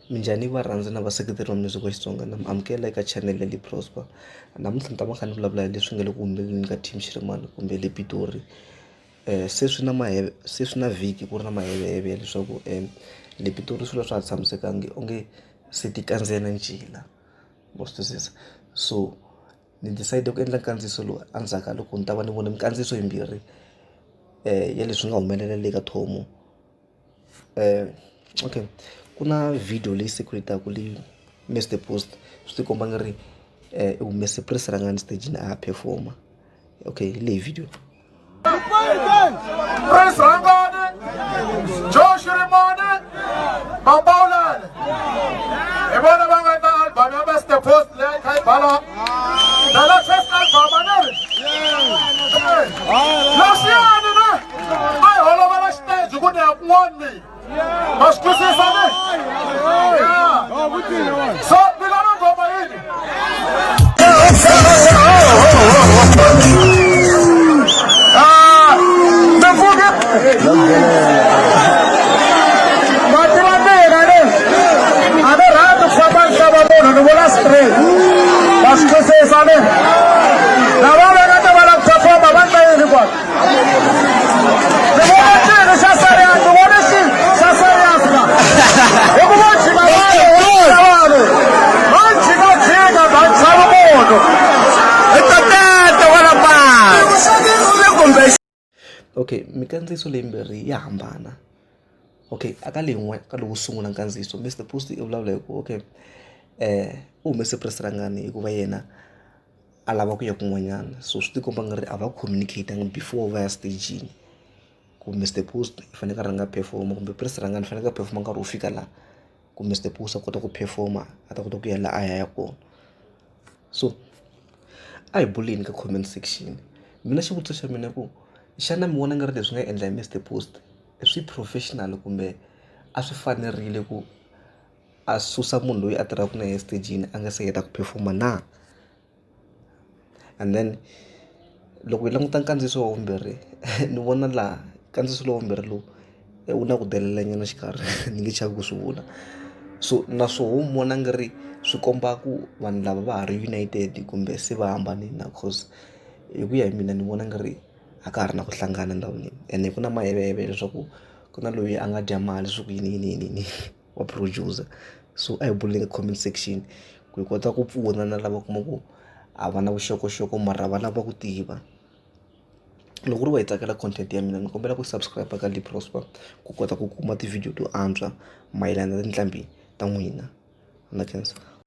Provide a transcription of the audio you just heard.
Minjhani varhandzi na vaseketeri va Music wa Xitsonga, na mi amukela eka channel ya Prosper. Namuntlha ni ta va kha ni vulavula hi leswi nga le ku humeleleni ka Team Shirimani kumbe le Pitori. Se swi na vhiki ku ri na maheveheve ya leswaku le Pitori swilo swa ha tshamisekangi onge se ti kandziyela ncila, ma swi twisisa. So ni decide ku endla nkandziyiso lowu endzhaku ka loko ni ta va ni vone mikandziyiso yimbirhi ya leswi nga humelela le ka Thomo. Okay, ku na video leyi sekuletaku leyi Mr Post swi ti komba nga ri i humese Prince Rangani stageni a performa. Okay, leyi video Prince Rangani, Joe Shirimani, Mapaulane. Ibona bangata album ya Mr Post le kai bala. Dala first album anere. Lasiani na. Ai hola bala stage ku ne akwani. Mas ku se sabe. So bilana ngoma yini. Okay, mikandziyiso leyimbirhi ya hambana. Okay, aka leyin'we ka lowu sungula nkandziyiso Mr Post i vulavula hi ku okay u humese Prince Rangani hikuva yena a lava ku ya kun'wanyana, so swi ti komba nga ri a va communicating before va ya stageni ku Mr Post i fanele a rhanga performa kumbe Prince Rangani i fanele a performa nkarhi wo fika laha ku Mr Post a kota ku performa a ta kota ku ya laha a ya kona. So a hi buleni ka comment section. Mina xivutiso xa mina ku xana mi vona nga ri leswi nga endla hi Mr Post swi professional kumbe a swi fanerile ku a susa munhu loyi a tirhaka na yena stageni a nga se heta ku performa na? And then loko hi languta nkandziyiso wa vumbirhi ni vona laha nkandziyiso lowu vumbirhi lowu wu na ku delela nyana xikarhi ni nge chavi ku swi vula. So naswona wu vona nga ri swi komba ku vanhu lava va ha ri united kumbe se va hambanile na, cause hi ku ya hi mina ni vona nga ri a ka ha ri na ku hlangana ndhawini ene ku na maheveheve leswaku ku na loyi a nga dya mali leswaku yini wa producer. So a hi buleni ka comment section ku hi kota ku pfuna na lava kumaku a va na vuxokoxoko mara va lava ku tiva. Loko ri va hi tsakela content ya mina ni kombela ku subscribe ka Prosper ku kota ku kuma ti-video to antswa mayelana na tinqambi ta n'wina. Na khensa.